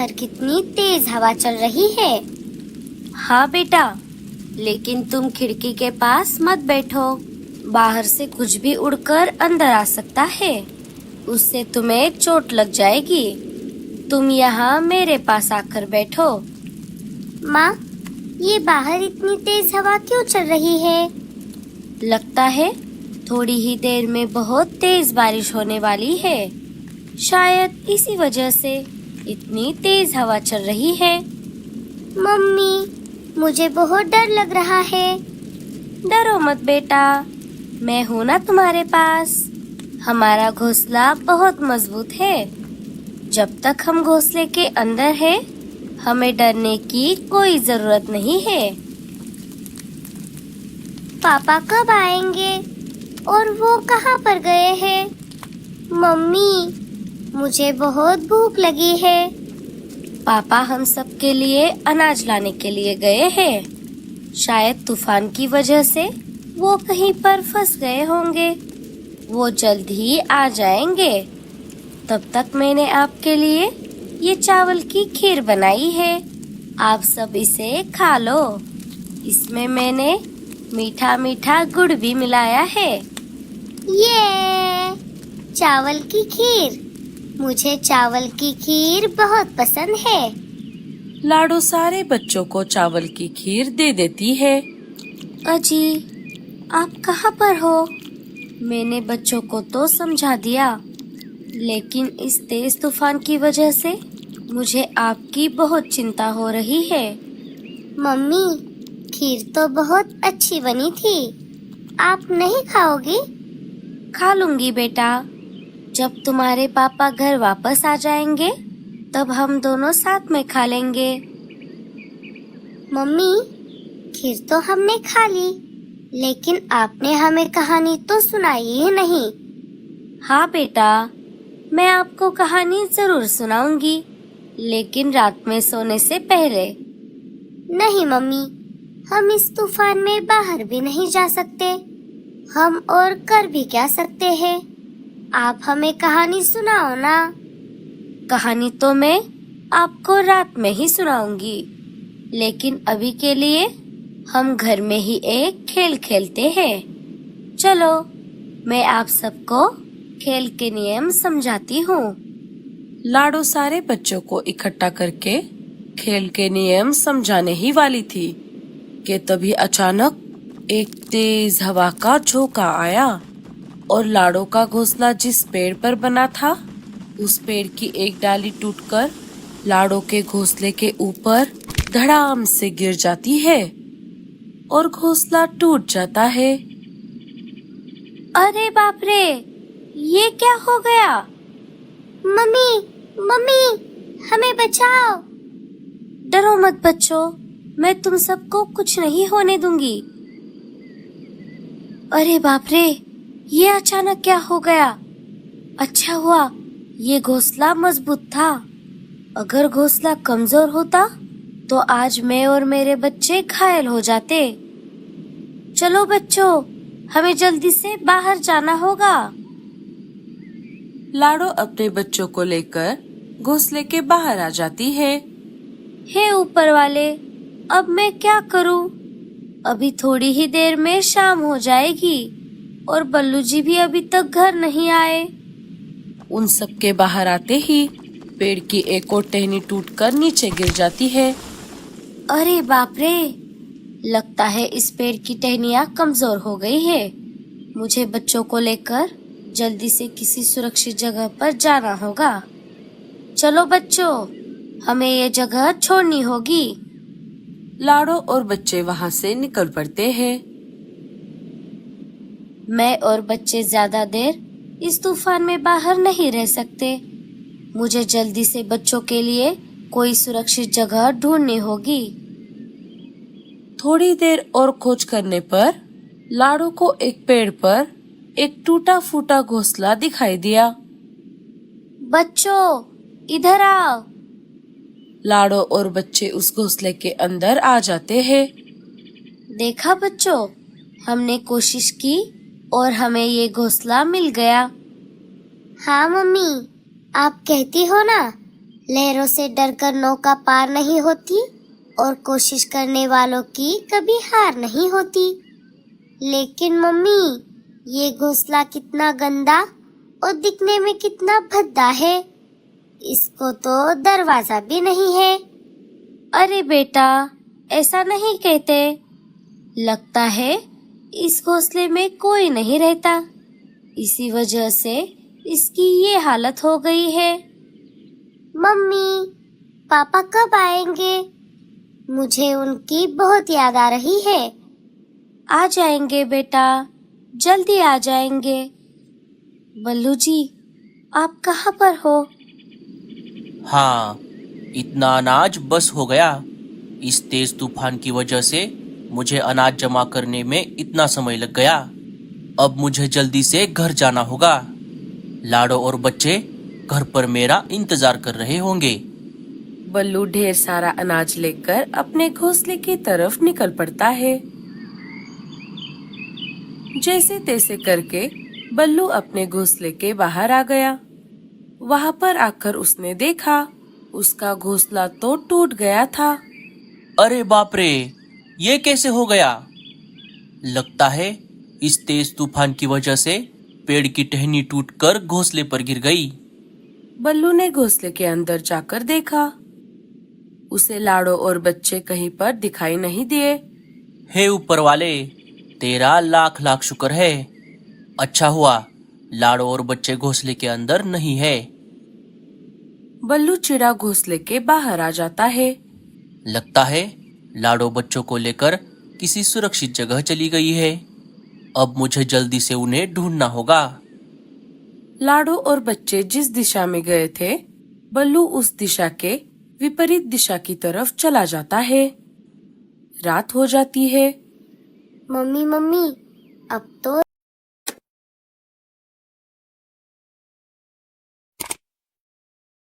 पर कितनी तेज हवा चल रही है। हाँ बेटा, लेकिन तुम खिड़की के पास मत बैठो। बाहर से कुछ भी उड़कर अंदर आ सकता है, उससे तुम्हें चोट लग जाएगी। तुम यहाँ मेरे पास आकर बैठो। माँ, ये बाहर इतनी तेज हवा क्यों चल रही है? लगता है थोड़ी ही देर में बहुत तेज बारिश होने वाली है। शायद इसी वजह से इतनी तेज हवा चल रही है। मम्मी, मुझे बहुत डर लग रहा है। डरो मत बेटा, मैं हूँ ना तुम्हारे पास। हमारा घोंसला बहुत मजबूत है। जब तक हम घोंसले के अंदर हैं, हमें डरने की कोई जरूरत नहीं है। पापा कब आएंगे और वो कहाँ पर गए हैं? मम्मी, मुझे बहुत भूख लगी है। पापा हम सब के लिए अनाज लाने के लिए गए हैं। शायद तूफान की वजह से वो कहीं पर फंस गए होंगे। वो जल्द ही आ जाएंगे। तब तक मैंने आपके लिए ये चावल की खीर बनाई है। आप सब इसे खा लो। इसमें मैंने मीठा मीठा गुड़ भी मिलाया है। ये चावल की खीर, मुझे चावल की खीर बहुत पसंद है। लाडो सारे बच्चों को चावल की खीर दे देती है। अजी, आप कहाँ पर हो? मैंने बच्चों को तो समझा दिया, लेकिन इस तेज तूफान की वजह से मुझे आपकी बहुत चिंता हो रही है। मम्मी, खीर तो बहुत अच्छी बनी थी। आप नहीं खाओगी? खा लूंगी बेटा। जब तुम्हारे पापा घर वापस आ जाएंगे, तब हम दोनों साथ में खा लेंगे। मम्मी, खीर तो हमने खा ली, लेकिन आपने हमें कहानी तो सुनाई ही नहीं। हाँ बेटा, मैं आपको कहानी जरूर सुनाऊंगी, लेकिन रात में सोने से पहले। नहीं मम्मी, हम इस तूफान में बाहर भी नहीं जा सकते। हम और कर भी क्या सकते हैं? आप हमें कहानी सुनाओ ना। कहानी तो मैं आपको रात में ही सुनाऊंगी, लेकिन अभी के लिए हम घर में ही एक खेल खेलते हैं। चलो, मैं आप सबको खेल के नियम समझाती हूँ। लाडो सारे बच्चों को इकट्ठा करके खेल के नियम समझाने ही वाली थी कि तभी अचानक एक तेज हवा का झोंका आया और लाडो का घोंसला जिस पेड़ पर बना था, उस पेड़ की एक डाली टूटकर लाडो के घोंसले के ऊपर धड़ाम से गिर जाती है और घोंसला टूट जाता है। अरे बाप रे, ये क्या हो गया? मम्मी, मम्मी, हमें बचाओ। डरो मत बच्चों, मैं तुम सबको कुछ नहीं होने दूंगी। अरे बाप रे, ये अचानक क्या हो गया? अच्छा हुआ ये घोंसला मजबूत था। अगर घोंसला कमजोर होता तो आज मैं और मेरे बच्चे घायल हो जाते। चलो बच्चों, हमें जल्दी से बाहर जाना होगा। लाडो अपने बच्चों को लेकर घोंसले के बाहर आ जाती है। हे ऊपर वाले, अब मैं क्या करूं? अभी थोड़ी ही देर में शाम हो जाएगी और बल्लू जी भी अभी तक घर नहीं आए। उन सब के बाहर आते ही पेड़ की एक और टहनी टूटकर नीचे गिर जाती है। अरे बाप रे, लगता है इस पेड़ की टहनियाँ कमजोर हो गई है। मुझे बच्चों को लेकर जल्दी से किसी सुरक्षित जगह पर जाना होगा। चलो बच्चों, हमें ये जगह छोड़नी होगी। लाडो और बच्चे वहाँ से निकल पड़ते हैं। मैं और बच्चे ज्यादा देर इस तूफान में बाहर नहीं रह सकते। मुझे जल्दी से बच्चों के लिए कोई सुरक्षित जगह ढूंढनी होगी। थोड़ी देर और खोज करने पर लाडो को एक पेड़ पर एक टूटा फूटा घोंसला दिखाई दिया। बच्चों, इधर आओ। लाडो और बच्चे उस घोंसले के अंदर आ जाते हैं। देखा बच्चों, हमने कोशिश की और हमें ये घोंसला मिल गया। हाँ मम्मी, आप कहती हो ना, लहरों से डरकर नौका पार नहीं होती और कोशिश करने वालों की कभी हार नहीं होती। लेकिन मम्मी, ये घोंसला कितना गंदा और दिखने में कितना भद्दा है। इसको तो दरवाजा भी नहीं है। अरे बेटा, ऐसा नहीं कहते। लगता है इस घोंसले में कोई नहीं रहता, इसी वजह से इसकी ये हालत हो गई है। मम्मी, पापा कब आएंगे? मुझे उनकी बहुत याद आ रही है। आ जाएंगे बेटा, जल्दी आ जाएंगे। बल्लू जी, आप कहाँ पर हो? हाँ, इतना अनाज बस हो गया। इस तेज तूफान की वजह से मुझे अनाज जमा करने में इतना समय लग गया। अब मुझे जल्दी से घर जाना होगा। लाडो और बच्चे घर पर मेरा इंतजार कर रहे होंगे। बल्लू ढेर सारा अनाज लेकर अपने घोंसले की तरफ निकल पड़ता है। जैसे तैसे करके बल्लू अपने घोंसले के बाहर आ गया। वहाँ पर आकर उसने देखा, उसका घोंसला तो टूट गया था। अरे बाप रे, ये कैसे हो गया? लगता है इस तेज तूफान की वजह से पेड़ की टहनी टूटकर घोंसले पर गिर गई। बल्लू ने घोंसले के अंदर जाकर देखा। उसे लाडो और बच्चे कहीं पर दिखाई नहीं दिए। हे ऊपर वाले, तेरा लाख लाख शुक्र है। अच्छा हुआ लाडो और बच्चे घोंसले के अंदर नहीं है। बल्लू चिड़ा घोंसले के बाहर आ जाता है। लगता है लाडो बच्चों को लेकर किसी सुरक्षित जगह चली गई है। अब मुझे जल्दी से उन्हें ढूंढना होगा। लाडो और बच्चे जिस दिशा में गए थे, बल्लू उस दिशा के विपरीत दिशा की तरफ चला जाता है। रात हो जाती है। मम्मी, अब तो